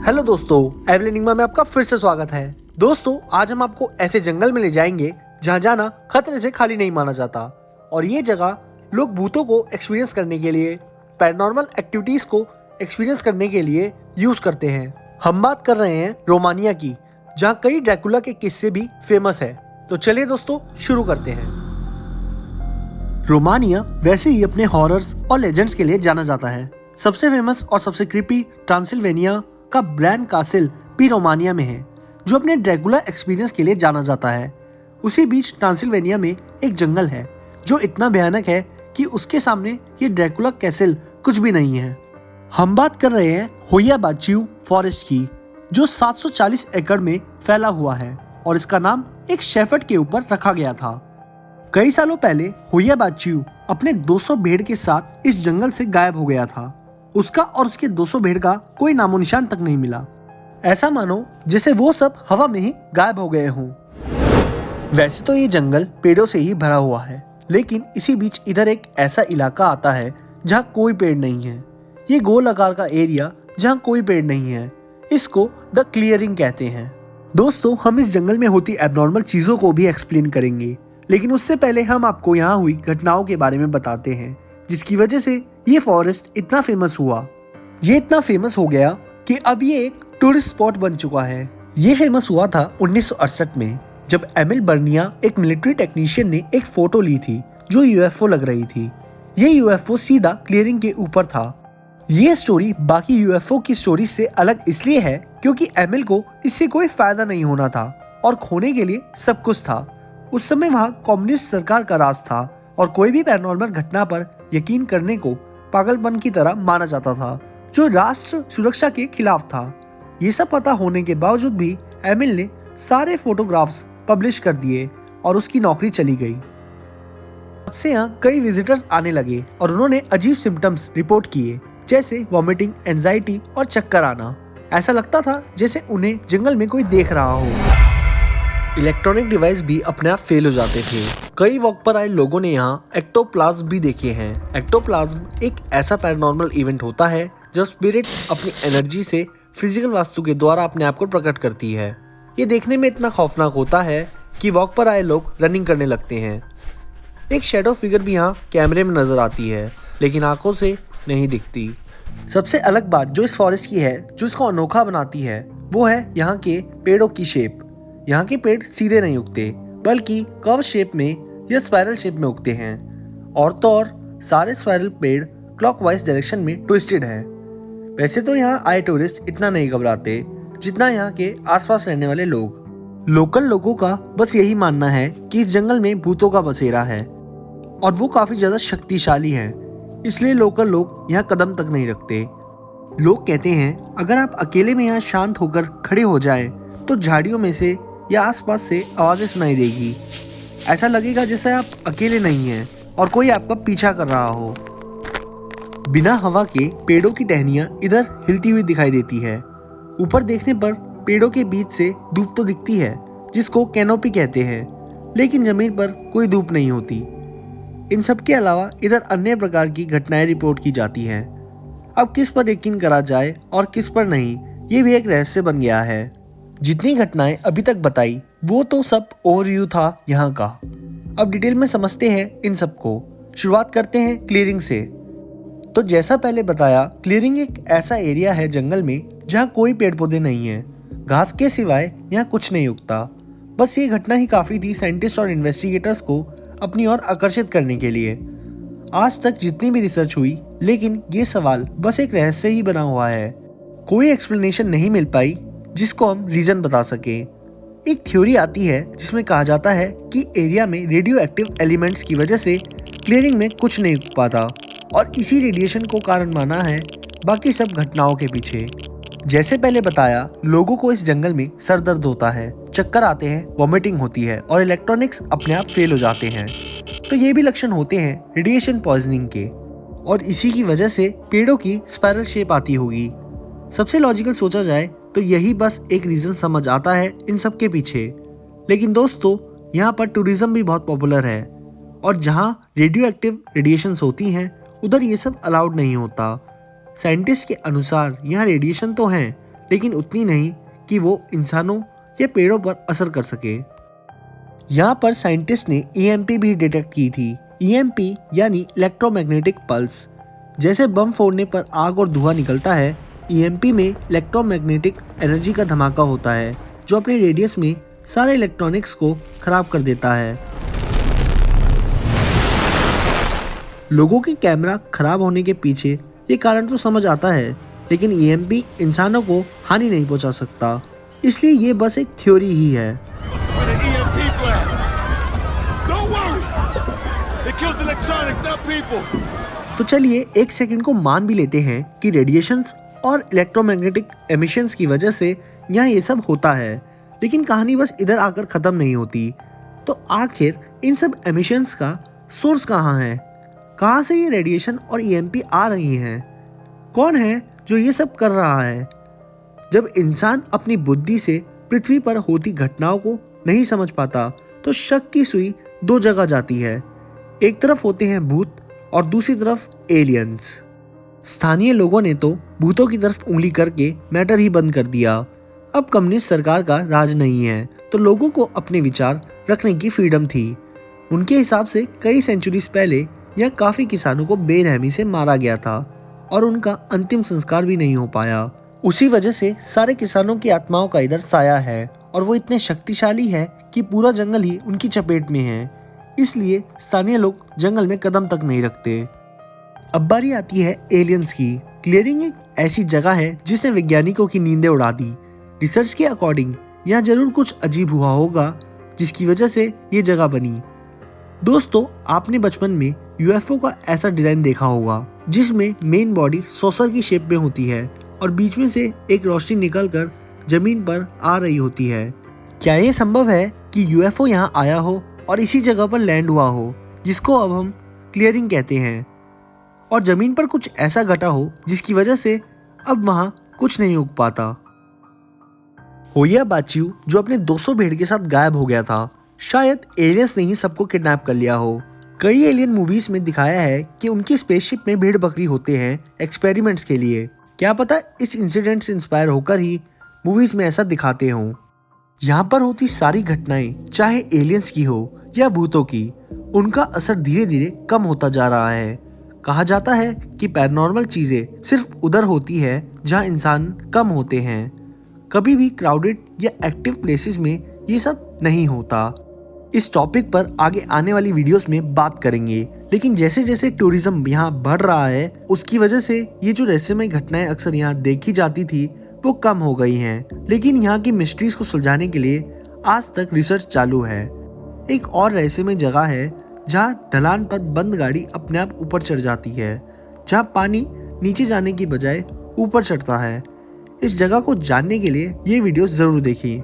Hello दोस्तों, एवलेनिग्मा में आपका फिर से स्वागत है। दोस्तों, आज हम आपको ऐसे जंगल में ले जाएंगे जहां जाना खतरे से खाली नहीं माना जाता और ये जगह लोग भूतों को एक्सपीरियंस करने के लिए, पैरानॉर्मल एक्टिविटीज को एक्सपीरियंस करने के लिए यूज करते हैं। हम बात कर रहे हैं रोमानिया की, जहाँ कई ड्रैकुला के किस्से भी फेमस है। तो चलिए दोस्तों, शुरू करते हैं। रोमानिया वैसे ही अपने हॉरर्स और लेजेंड्स के लिए जाना जाता है। सबसे फेमस और सबसे क्रीपी ट्रांसिल्वेनिया का ब्रैंड कासिल भी रोमानिया में है, जो अपने ड्रैकुला एक्सपीरियंस के लिए जाना जाता है। उसी बीच ट्रांसिल्वेनिया में एक जंगल है जो इतना भयानक है कि उसके सामने ये ड्रैकुला कैसल कुछ भी नहीं है। हम बात कर रहे हैं होया बाचियू फॉरेस्ट की, जो 740 एकड़ में फैला हुआ है और इसका नाम एक शेफर्ड के ऊपर रखा गया था। कई सालों पहले होया बाचियू अपने 200 भेड़ के साथ इस जंगल से गायब हो गया था। उसका और उसके 200 भेड़ का कोई नामो निशान तक नहीं मिला। ऐसा मानो जैसे वो सब हवा में ही गायब हो गए हों। वैसे तो ये जंगल पेड़ों से ही भरा हुआ है, लेकिन इसी बीच इधर एक ऐसा इलाका आता है जहाँ कोई पेड़ नहीं है। ये गोल आकार का एरिया जहाँ कोई पेड़ नहीं है, इसको द क्लियरिंग कहते हैं। दोस्तों, हम इस जंगल में होती एबनॉर्मल चीजों को भी एक्सप्लेन करेंगे, लेकिन उससे पहले हम आपको यहाँ हुई घटनाओं के बारे में बताते हैं, जिसकी वजह से ये फॉरेस्ट इतना फेमस हुआ। ये इतना फेमस हो गया कि अब ये एक टूरिस्ट स्पॉट बन चुका है। ये फेमस हुआ था 1968 में, जब एमिल बर्निया एक मिलिट्री टेक्नीशियन ने एक फोटो ली थी जो यूएफओ लग रही थी। ये यूएफओ सीधा क्लियरिंग के ऊपर था। ये स्टोरी बाकी यूएफओ की स्टोरी से अलग इसलिए है क्योंकि एमिल को इससे कोई फायदा नहीं होना था और खोने के लिए सब कुछ था। उस समय वहाँ कम्युनिस्ट सरकार का राज था और कोई भी पैरानॉर्मल घटना पर यकीन करने को पागलपन की तरह माना जाता था, जो राष्ट्र सुरक्षा के खिलाफ था। ये सब पता होने के बावजूद भी एमिल ने सारे फोटोग्राफ्स पब्लिश कर दिए और उसकी नौकरी चली गई। तब से यहाँ कई विजिटर्स आने लगे और उन्होंने अजीब सिम्टम्स रिपोर्ट किए, जैसे वॉमिटिंग, एंजाइटी और चक्कर आना। ऐसा लगता था जैसे उन्हें जंगल में कोई देख रहा हो। इलेक्ट्रॉनिक डिवाइस भी अपने आप फेल हो जाते थे। कई वॉक पर आए लोगों ने यहाँ एक्टोप्लाज्म भी देखे हैं। एक्टोप्लाज्म एक ऐसा पैरानॉर्मल इवेंट होता है जब स्पिरिट अपनी एनर्जी से फिजिकल वास्तु के द्वारा अपने आप को प्रकट करती है। ये देखने में इतना खौफनाक होता है कि वॉक पर आए लोग रनिंग करने लगते हैं। एक शेडो फिगर भी यहाँ कैमरे में नजर आती है, लेकिन आंखों से नहीं दिखती। सबसे अलग बात जो इस फॉरेस्ट की है, जो इसको अनोखा बनाती है, वो है यहाँ के पेड़ों की शेप। यहाँ के पेड़ सीधे नहीं उगते, बल्कि कर्व शेप में या स्पाइरल शेप में उगते हैं। और तो और सारे स्पाइरल पेड़ क्लॉकवाइज डायरेक्शन में ट्विस्टेड हैं। वैसे तो यहाँ आए टूरिस्ट इतना नहीं घबराते जितना यहाँ के आसपास रहने वाले लोग। लोकल लोगों का बस यही मानना है कि इस जंगल में भूतों का बसेरा है और वो काफी ज्यादा शक्तिशाली है, इसलिए लोकल लोग यहाँ कदम तक नहीं रखते। लोग कहते हैं अगर आप अकेले में यहाँ शांत होकर खड़े हो जाएं, तो झाड़ियों में से या आसपास से आवाजें सुनाई देगी। ऐसा लगेगा जैसे आप अकेले नहीं हैं और कोई आपका पीछा कर रहा हो। बिना हवा के पेड़ों की टहनियां इधर हिलती हुई दिखाई देती है। ऊपर देखने पर पेड़ों के बीच से धूप तो दिखती है, जिसको कैनोपी कहते हैं, लेकिन जमीन पर कोई धूप नहीं होती। इन सब के अलावा इधर अन्य प्रकार की घटनाएं रिपोर्ट की जाती हैं। अब किस पर यकीन करा जाए और किस पर नहीं, ये भी एक रहस्य बन गया है। जितनी घटनाएं अभी तक बताई वो तो सब ओवरव्यू था यहाँ का। अब डिटेल में समझते हैं इन सब को। शुरुआत करते हैं क्लियरिंग से। तो जैसा पहले बताया, क्लियरिंग एक ऐसा एरिया है जंगल में जहाँ कोई पेड़ पौधे नहीं है। घास के सिवाय यहाँ कुछ नहीं उगता। बस ये घटना ही काफी थी साइंटिस्ट और इन्वेस्टिगेटर्स को अपनी ओर आकर्षित करने के लिए। आज तक जितनी भी रिसर्च हुई, लेकिन ये सवाल बस एक रहस्य ही बना हुआ है। कोई एक्सप्लेनेशन नहीं मिल पाई जिसको हम रीजन बता सके। एक थ्योरी आती है जिसमें कहा जाता है कि एरिया में रेडियो एक्टिव एलिमेंट्स की वजह से क्लियरिंग में कुछ नहीं उग पाता और इसी रेडिएशन को कारण माना है बाकी सब घटनाओं के पीछे। जैसे पहले बताया, लोगों को इस जंगल में सर दर्द होता है, चक्कर आते हैं, वॉमिटिंग होती है और इलेक्ट्रॉनिक्स अपने आप फेल हो जाते हैं। तो ये भी लक्षण होते हैं रेडिएशन पॉइजनिंग के और इसी की वजह से पेड़ों की स्पाइरल शेप आती होगी। सबसे लॉजिकल सोचा जाए तो यही बस एक रीजन समझ आता है इन सब के पीछे। लेकिन दोस्तों, यहाँ पर टूरिज्म भी बहुत पॉपुलर है और जहाँ रेडियो एक्टिव रेडिएशंस होती हैं, उधर ये सब अलाउड नहीं होता। साइंटिस्ट के अनुसार यहाँ रेडिएशन तो हैं, लेकिन उतनी नहीं कि वो इंसानों या पेड़ों पर असर कर सके। यहाँ पर साइंटिस्ट ने EMP भी डिटेक्ट की थी। EMP यानी इलेक्ट्रोमैग्नेटिक पल्स। जैसे बम फोड़ने पर आग और धुआं निकलता है, EMP में इलेक्ट्रोमैग्नेटिक एनर्जी का धमाका होता है जो अपने रेडियस में सारे इलेक्ट्रॉनिक्स को खराब कर देता है। लोगों के कैमरा खराब होने के पीछे ये कारण तो समझ आता है, लेकिन EMP इंसानों को हानि नहीं पहुंचा सकता, इसलिए ये बस एक थ्योरी ही है। तो चलिए एक सेकंड को मान भी लेते हैं कि रेडिएशंस और इलेक्ट्रोमैग्नेटिक एमिशंस की वजह से यहाँ ये सब होता है, लेकिन कहानी बस इधर आकर खत्म नहीं होती। तो आखिर इन सब एमिशंस का सोर्स कहाँ है? कहाँ से ये रेडिएशन और EMP आ रही हैं? कौन है जो ये सब कर रहा है? जब इंसान अपनी बुद्धि से पृथ्वी पर होती घटनाओं को नहीं समझ पाता तो शक की सुई दो जगह जाती है। एक तरफ होते हैं भूत और दूसरी तरफ एलियंस। स्थानीय लोगों ने तो भूतों की तरफ उंगली करके मैटर ही बंद कर दिया। अब कम्युनिस्ट सरकार का राज नहीं है तो लोगों को अपने विचार रखने की फ्रीडम थी। उनके हिसाब से कई सेंचुरीज पहले यह काफी किसानों को बेरहमी से मारा गया था और उनका अंतिम संस्कार भी नहीं हो पाया। उसी वजह से सारे किसानों की आत्माओं का इधर साया है और वो इतने शक्तिशाली है कि पूरा जंगल ही उनकी चपेट में है। इसलिए स्थानीय लोग जंगल में कदम तक नहीं रखते। अब बारी आती है एलियंस की। क्लियरिंग एक ऐसी जगह है जिसने वैज्ञानिकों की नींदें उड़ा दी। रिसर्च के अकॉर्डिंग यहाँ जरूर कुछ अजीब हुआ होगा जिसकी वजह से ये जगह बनी। दोस्तों, आपने बचपन में UFO का ऐसा डिजाइन देखा होगा जिसमें मेन बॉडी सॉसर की शेप में होती है और बीच में से एक रोशनी निकलकर जमीन पर आ रही होती है। क्या ये संभव है कि UFO यहाँ आया हो और इसी जगह पर लैंड हुआ हो जिसको अब हम क्लियरिंग कहते हैं, और जमीन पर कुछ ऐसा घटा हो जिसकी वजह से अब वहाँ कुछ नहीं उग पाता? होया बाचियू जो अपने 200 भेड़ के साथ गायब हो गया था, शायद एलियंस ने ही सबको किडनैप कर लिया हो। कई एलियन मूवीज में दिखाया है कि उनकी स्पेसशिप में भेड़ बकरी होते हैं एक्सपेरिमेंट्स के लिए। क्या पता इस इंसिडेंट से इंस्पायर होकर ही मूवीज में ऐसा दिखाते हों। यहाँ पर होती सारी घटनाएं चाहे एलियंस की हो या भूतों की, उनका असर धीरे धीरे कम होता जा रहा है। कहा जाता है कि पैरानॉर्मल चीजें सिर्फ उधर होती है जहाँ इंसान कम होते हैं। कभी भी क्राउडेड या एक्टिव प्लेसेस में ये सब नहीं होता। इस टॉपिक पर आगे आने वाली वीडियोस में बात करेंगे, लेकिन जैसे जैसे टूरिज्म यहाँ बढ़ रहा है उसकी वजह से ये जो रहस्यमय घटनाएं अक्सर यहाँ देखी जाती थी वो कम हो गई हैं। लेकिन यहाँ की मिस्ट्रीज को सुलझाने के लिए आज तक रिसर्च चालू है। एक और रहस्यमय जगह है जहाँ ढलान पर बंद गाड़ी अपने आप ऊपर चढ़ जाती है, जहाँ पानी नीचे जाने की बजाय ऊपर चढ़ता है। इस जगह को जानने के लिए ये वीडियो जरूर देखिए।